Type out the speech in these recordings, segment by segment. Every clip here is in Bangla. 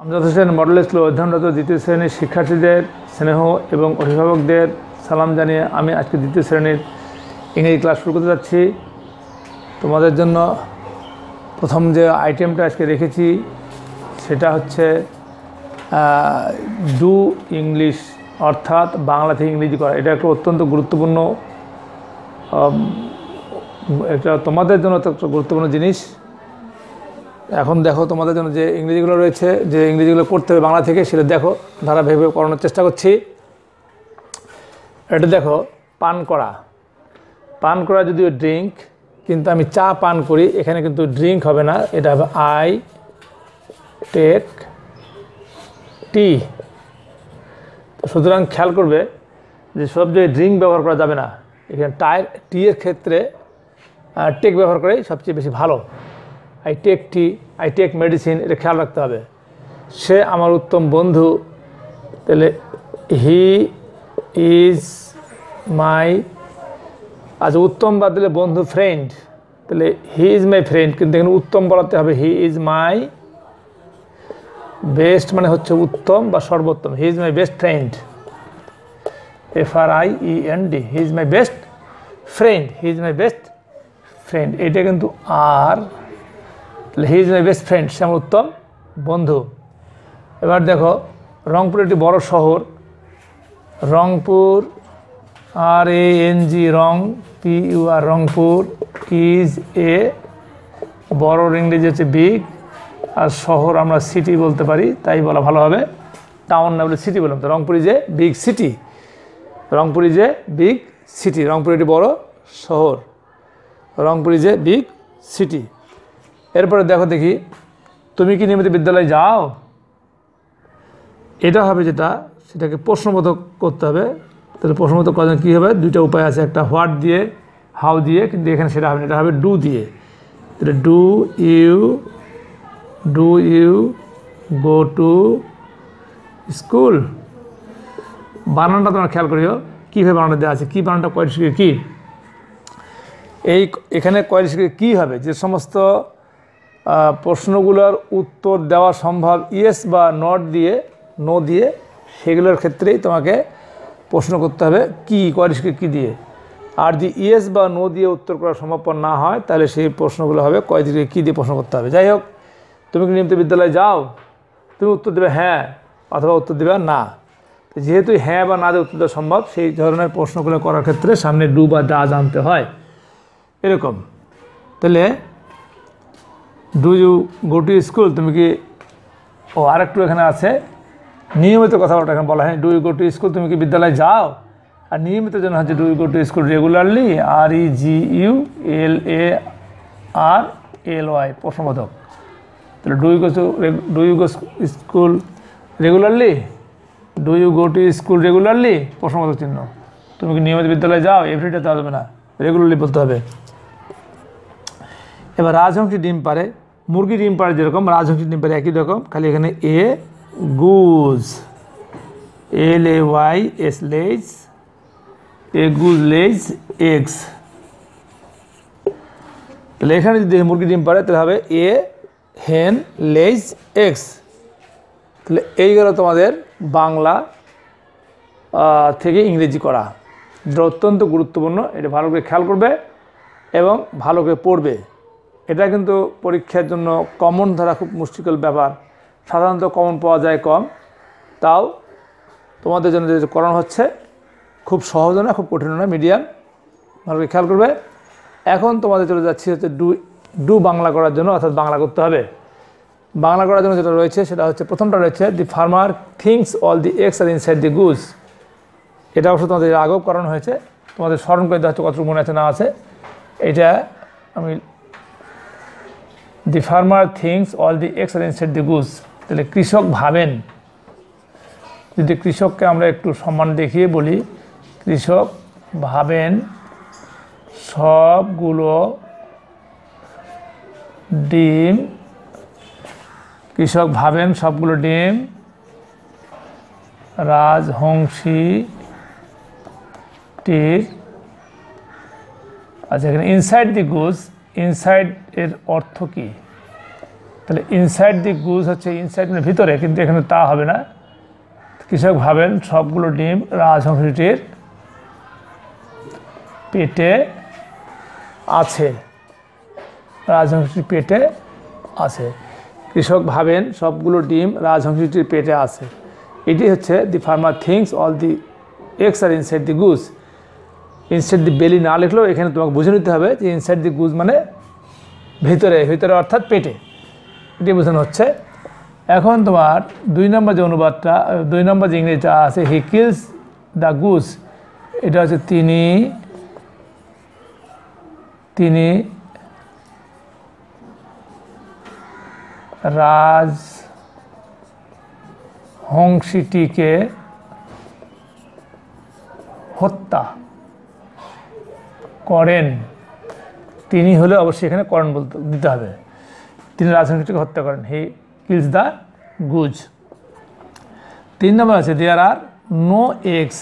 আমজাদ হোসেন মডেল স্কুলে অধ্যয়নরত দ্বিতীয় শ্রেণীর শিক্ষার্থীদের স্নেহ এবং অভিভাবকদের সালাম জানিয়ে আমি আজকে দ্বিতীয় শ্রেণীর ইংরেজি ক্লাস শুরু করতে যাচ্ছি। তোমাদের জন্য প্রথম যে আইটেমটা আজকে রেখেছি সেটা হচ্ছে ডু ইংলিশ, অর্থাৎ বাংলা থেকে ইংরেজি করা। এটা একটা অত্যন্ত গুরুত্বপূর্ণ, এটা তোমাদের জন্য একটা গুরুত্বপূর্ণ জিনিস। এখন দেখো তোমাদের জন্য যে ইংরেজিগুলো রয়েছে, যে ইংরেজিগুলো করতে হবে বাংলা থেকে, সেটা দেখো, ধারাবাহিকভাবে করানোর চেষ্টা করছি। এটা দেখো, পান করা। পান করা যদিও ড্রিঙ্ক, কিন্তু আমি চা পান করি, এখানে কিন্তু ড্রিঙ্ক হবে না, এটা হবে আই টেক টি। সুতরাং খেয়াল করবে যে সব জায়গায় ড্রিঙ্ক ব্যবহার করা যাবে না, এখানে টি এর ক্ষেত্রে টেক ব্যবহার করাই সবচেয়ে বেশি ভালো। I take tea, I take medicine, এটা খেয়াল রাখতে হবে। সে আমার উত্তম বন্ধু, তাহলে হি ইজ মাই, আচ্ছা উত্তম বাদ দিলে বন্ধু ফ্রেন্ড, তাহলে হি ইজ মাই ফ্রেন্ড, কিন্তু এখানে উত্তম বলাতে হবে হি ইজ মাই বেস্ট, মানে হচ্ছে উত্তম বা সর্বোত্তম। He is my best friend, FRIEND, he is my best friend, he is my best friend, এটা কিন্তু আর, তাহলে he is my best friend, সে আমার উত্তম বন্ধু। এবার দেখো, রংপুর একটি বড় শহর, রংপুর RANG, রং PUR, রংপুর ইজ এ, বড় ইংরেজি হচ্ছে বিগ, আর শহর আমরা সিটি বলতে পারি, তাই বলা ভালো হবে, টাউন না বলে সিটি বললাম। তো Rangpur is a big city, Rangpur is a big city, Rangpur একটি বড় শহর, Rangpur is a big city. এরপরে দেখো, দেখি তুমি কি নিয়মিত বিদ্যালয়ে যাও, এটা হবে যেটা, সেটাকে প্রশ্নবোধক করতে হবে। তাহলে প্রশ্নবোধক করার জন্য কী হবে, দুইটা উপায় আছে, একটা হোয়াট দিয়ে, হাউ দিয়ে, কিন্তু এখানে সেটা হবে না, এটা হবে ডু দিয়ে। তাহলে do you go to school. বানানটা তোমরা খেয়াল করিও, কীভাবে বানানটা দেওয়া আছে, কী বানানটা কয়ের শিখে কী, এই এখানে কয়ের শিখে কী হবে, যে সমস্ত প্রশ্নগুলোর উত্তর দেওয়া সম্ভব ইয়েস বা নট দিয়ে, নো দিয়ে, সেগুলোর ক্ষেত্রেই তোমাকে প্রশ্ন করতে হবে কি, কয়ের কী দিয়ে। আর যদি ইয়েস বা নো দিয়ে উত্তর করা সম্ভবপর না হয়, তাহলে সেই প্রশ্নগুলো হবে কয়ের কী দিয়ে প্রশ্ন করতে হবে। যাই হোক, তুমি কি নিয়মিত বিদ্যালয়ে যাও, তুমি উত্তর দেবে হ্যাঁ অথবা উত্তর দেবে না। যেহেতু হ্যাঁ বা না দিয়ে উত্তর দেওয়া সম্ভব, সেই ধরনের প্রশ্নগুলো করার ক্ষেত্রে সামনে ডু বা ডা জানতে হয়, এরকম। তাহলে do you go to school, তুমি কি, ও আরেকটু এখানে আছে নিয়মিত কথাবার্তা এখানে বলা হয়, do you go to school, তুমি কি বিদ্যালয়ে যাও। আর নিয়মিত জন্য হচ্ছে do you go to school regularly, REGULARLY, প্রশ্নবোধক। তাহলে do you go school regularly, do you go to school regularly, প্রশ্নবোধক চিহ্ন। তুমি কি নিয়মিত বিদ্যালয়ে যাও, এভরিডে তা হবে না, রেগুলারলি বলতে হবে। এবার রাজহংসী ডিম পারে, মুরগি ডিম পারে যেরকম, রাজহংসী ডিম পারে একই রকম, খালি এখানে এ গুজ, LAYS লেজ, এ গুজ লেজ এগস। তাহলে এখানে যদি মুরগি ডিম পারে তাহলে হবে এ হেন লেজ এগস। তাহলে এই গেল তোমাদের বাংলা থেকে ইংরেজি করা, যেটা অত্যন্ত গুরুত্বপূর্ণ। এটা ভালো করে খেয়াল করবে এবং ভালো করে পড়বে। এটা কিন্তু পরীক্ষার জন্য কমন ধরা খুব মুশকিল ব্যাপার, সাধারণত কমন পাওয়া যায় কম, তাও তোমাদের জন্য যে করানো হচ্ছে খুব সহজ না, খুব কঠিন না, মিডিয়াম, ভালো করে খেয়াল করবে। এখন তোমাদের চলে যাচ্ছি হচ্ছে ডু বাংলা করার জন্য, অর্থাৎ বাংলা করতে হবে। বাংলা করার জন্য যেটা রয়েছে সেটা হচ্ছে, প্রথমটা রয়েছে the farmer thinks all the eggs are inside the goose. এটা অবশ্য তোমাদের আগেও করানো হয়েছে, তোমাদের স্মরণ করে দেওয়া হচ্ছে কতটুকু মনে আছে না আছে। এটা আমি, the farmer thinks all the eggs are inside the goose, তাহলে কৃষক ভাবেন, যদি কৃষককে আমরা একটু সম্মান দেখিয়ে বলি, কৃষক ভাবেন সবগুলো ডিম, কৃষক ভাবেন সবগুলো ডিম রাজহংসীটির, আচ্ছা এখানে ইনসাইড দি গুজ, ইনসাইড এর অর্থ কী, তাহলে ইনসাইড দি গুজ হচ্ছে ইনসাইড মানে ভিতরে, কিন্তু এখানে তা হবে না। কৃষক ভাবেন সবগুলো ডিম রাজহংসটির পেটে আছে। রাজহংসটির পেটে আছে। কৃষক ভাবেন সবগুলো ডিম রাজহংসটির পেটে আছে। এটি হচ্ছে the farmer thinks all the eggs are inside the goose. Inside the belly না লিখলেও এখানে তোমাকে বুঝে নিতে হবে যে ইনসাইড দি গুজ মানে ভিতরে, ভিতরে অর্থাৎ পেটে, এটি বোঝানো হচ্ছে। এখন তোমার 2 নম্বর যে অনুবাদটা, 2 নম্বর যে ইংরেজিটা আছে, হি কিলস দ্য গুজ, এটা হচ্ছে তিনি রাজহংসীটিকে হত্যা করেন। তিনি হলে অবশ্যই এখানে করেন বলতে দিতে হবে। তিনি রাজহংসীটিকে হত্যা করেন। হি কিলস দ্য গুজ। 3 নম্বর আছে দেয়ার আর নো এগস,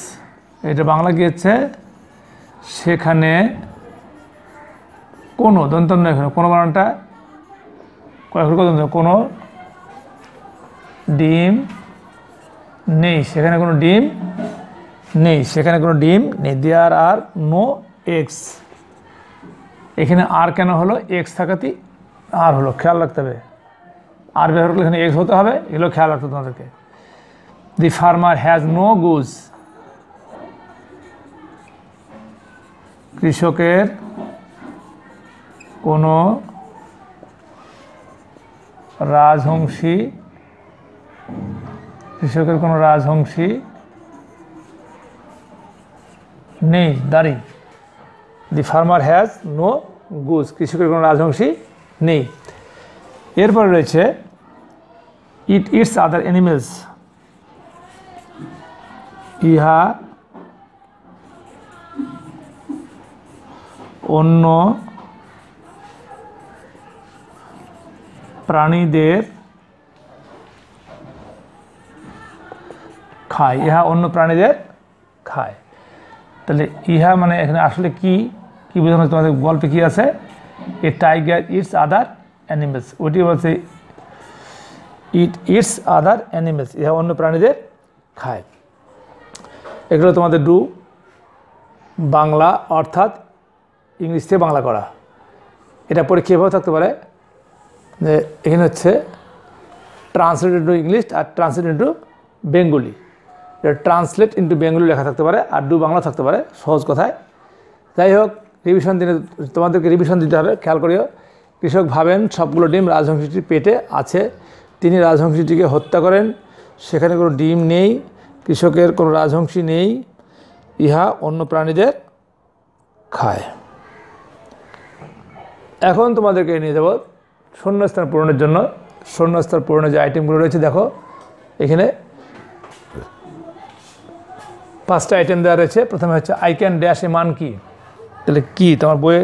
এটা বাংলা কি হচ্ছে, সেখানে কোনো দন্তন্য, এখানে কোনো বানানটা কোনো ডিম নেই, সেখানে কোনো ডিম নেই, সেখানে কোনো ডিম নেই। দেয়ার আর নো এগস, এখানে আর কেন হলো, এক্স থাকাতেই আর হলো, খেয়াল রাখতে হবে। আর ব্যবহার করলে এখানে এক্স হতে হবে, এগুলো খেয়াল রাখতে তোমাদেরকে। দি ফার্মার হ্যাজ নো গুজ, কৃষকের কোনো রাজহংসী নেই। দাঁড়ি, দি ফার্মার হ্যাজ নো গুজ, কৃষকের কোনো রাজহংসী নেই। এরপরে রয়েছে ইট ইটস আদার অ্যানিমেলস, ইহা অন্য প্রাণীদের খায়। ইহা অন্য প্রাণীদের খায়। তাহলে ইহা মানে এখানে আসলে কি বোঝানো হচ্ছে, তোমাদের গল্পে কি আছে, a tiger it's other animals, ওইটি বলছে ইট ইটস আদার অ্যানিমেলস, ইহা অন্য প্রাণীদের খায়। এগুলো তোমাদের ডু বাংলা অর্থাৎ ইংলিশ থেকে বাংলা করা। এটা পরীক্ষা এভাবে থাকতে পারে যে এখানে হচ্ছে ট্রান্সলেট ইন্টু ইংলিশ আর ট্রান্সলেট ইন্টু বেঙ্গলি। এটা ট্রান্সলেট ইন্টু বেঙ্গলি লেখা থাকতে পারে আর ডু বাংলা থাকতে পারে, সহজ কথায়। যাই হোক, রিভিশন দিনে তোমাদেরকে রিভিশন দিতে হবে, খেয়াল করিও। কৃষক ভাবেন সবগুলো ডিম রাজহংসীটির পেটে আছে। তিনি রাজহংসীটিকে হত্যা করেন, সেখানে কোনো ডিম নেই, কৃষকের কোনো রাজহংসী নেই, ইহা অন্য প্রাণীদের খায়। এখন তোমাদেরকে নিয়ে যাব শূন্যস্থান পূরণের জন্য। শূন্যস্থান পূরণের যে আইটেমগুলো রয়েছে দেখো, এখানে 5টা আইটেম দেওয়া রয়েছে। প্রথমে হচ্ছে I can dash a man কি, তাহলে কি তোমার বইয়ে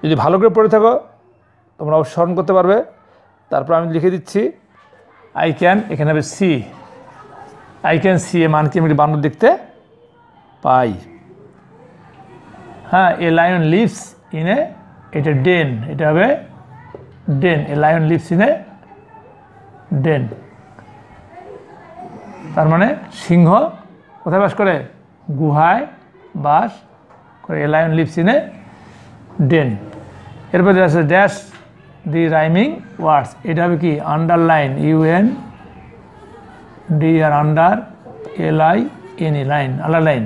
যদি ভালো করে পড়ে থাকো তোমরা অবশ্যই স্মরণ করতে পারবে। তারপর আমি লিখে দিচ্ছি আই ক্যান, এখানে হবে see, I can see a man কি, আমি বানর দেখতে পাই। হ্যাঁ, a lion lives in a, এটা ডেন, এটা হবে den, a lion lives in a den, তার মানে সিংহ কোথায় বাস করে, গুহায় বাস করে। A lion lives in a den. এরপরে আছে ড্যাশ দি রাইমিং ওয়ার্ডস, এটা হবে কি underline, UN D R under LIN E line, underline,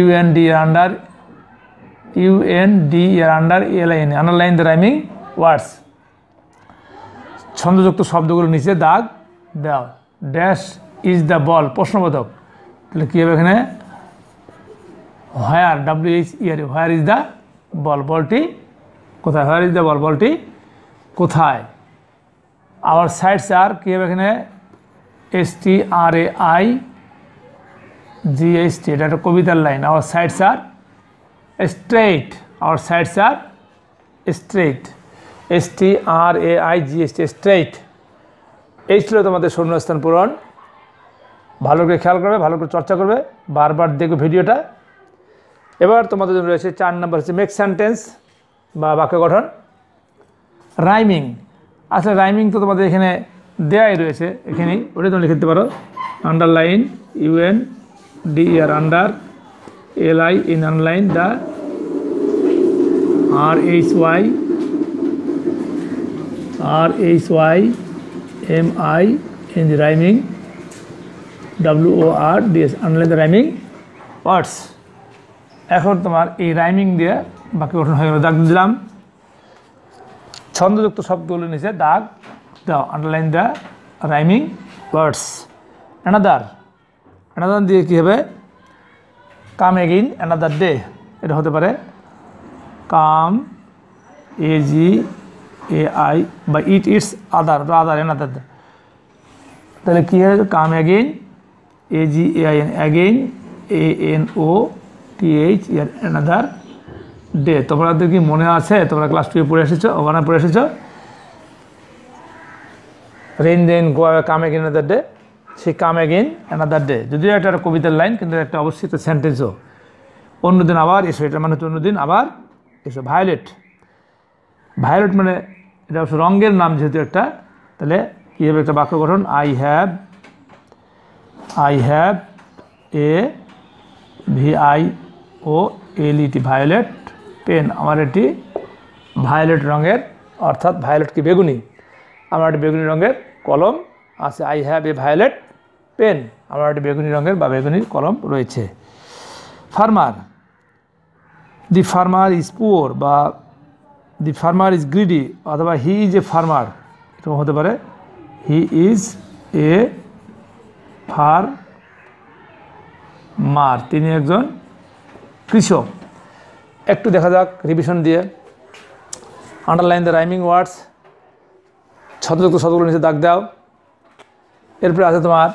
UN D R under LIN, underline the rhyming words, ছন্দযুক্ত শব্দগুলো নিচে দাগ দাও। ড্যাশ ইজ দ্য বল, প্রশ্নবোধক, তাহলে কী হবে এখানে হোয়ার, WHER, where is the ball, বলটি কোথায়, হোয়ার ইজ দ্য বল, বলটি কোথায়। আওয়ার সাইডস আর কী হবে এখানে STRAIGHT, এটা একটা কবিতার line. Hour sides are straight, hour sides are straight, STRAIGHT, straight. এই ছিল তোমাদের শূন্যস্থান পূরণ। ভালো করে খেয়াল করবে, ভালো করে চর্চা করবে, বারবার দেখবে ভিডিওটা। এবার তোমাদের জন্য রয়েছে 4 নম্বর হচ্ছে মেক সেন্টেন্স বা বাক্য গঠন। রাইমিং, আসলে রাইমিং তো তোমাদের এখানে দেয়াই রয়েছে, এখানেই ওটা তোমরা লিখতে পারো underline UNDER under LI in underline the RHYMI in the rhyming WORDS underline the rhyming words. এখন তোমার এই রাইমিং দিয়ে বাক্য গঠন হয়ে গেল। দাগ দিলাম, ছন্দযুক্ত শব্দগুলোর নিচে দাগ দাও, underline the rhyming words. Another দিয়ে কী হবে? কাম এগেইন অ্যানাদার ডে, এটা হতে পারে কাম AGAI বা ইটস আদার অ্যানাদার। তাহলে কী হবে? Come again AGAIN again ANOTH another day. তোমাদের কি মনে আছে? তোমরা ক্লাস 2 পড়ে এসেছো, ওখানে পড়ে এসেছো রেন দেন গো কাম অ্যাগেইন অ্যানাদার ডে। সেই কাম অ্যাগেইন অ্যানাদার ডে যদিও একটা কবিতার লাইন, কিন্তু একটা অবশ্যই একটা সেন্টেন্সও। অন্যদিন আবার এসো, এটা মানে হচ্ছে অন্যদিন আবার এসো। ভায়োলেট মানে এটা অবশ্য রঙের নাম যেহেতু একটা, তাহলে কী হবে? একটা বাক্য গঠন I have a VIOLET violet pen. আমার এটি ভায়োলেট রঙের, অর্থাৎ ভায়োলেট কি বেগুনি, আমার একটি বেগুনি রঙের কলম আছে। I have a violet pen, আমার একটি বেগুনি রঙের বা বেগুনির কলম রয়েছে। Farmer, the farmer is poor বা দি ফার্মার ইজ গ্রিডি, অথবা হি ইজ এ ফার্মার, এরকম হতে পারে হি ইজ এ ফার্মার, তিনি একজন কৃষক। একটু দেখা যাক রিভিশন দিয়ে। আন্ডারলাইন দ্য রাইমিং ওয়ার্ডস, ছন্দযুক্ত শব্দগুলো নিচে দাগ দাও। এরপরে আছে তোমার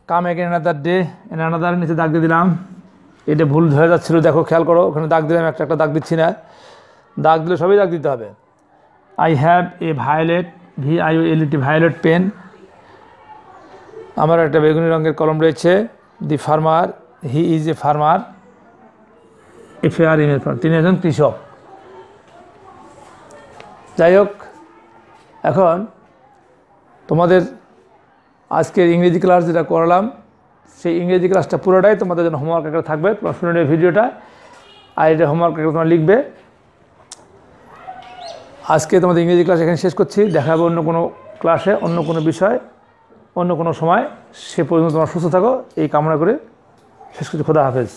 কাম অ্যাগেইন অ্যানাদার ডে, অ্যানাদার নিচে দাগ দিয়ে দিলাম। এটা ভুল হয়ে যাচ্ছিল, দেখো খেয়াল করো, ওখানে দাগ দিলাম, একটা দাগ দিচ্ছি না, দাগ দিলে সবই দাগ দিতে হবে। I have a violet VIOLET violet pen, আমার একটা বেগুনি রঙের কলম রয়েছে। The farmer, he is a farmer, FARMAR, তিনি একজন কৃষক। যাই হোক, এখন তোমাদের আজকের ইংরেজি ক্লাস যেটা করলাম, সেই ইংরেজি ক্লাসটা পুরোটাই তোমাদের জন্য হোমওয়ার্ক একটা থাকবে। তোমার শুনে নেবে ভিডিওটা, আর এটা হোমওয়ার্ক একটা তোমরা লিখবে। আজকে তোমাদের ইংরেজি ক্লাস এখানে শেষ করছি। দেখা হবে অন্য কোনো ক্লাসে, অন্য কোনো বিষয়, অন্য কোনো সময়। সে পর্যন্ত তোমরা সুস্থ থাকো এই কামনা করে শেষ করছি। খোদা হাফেজ।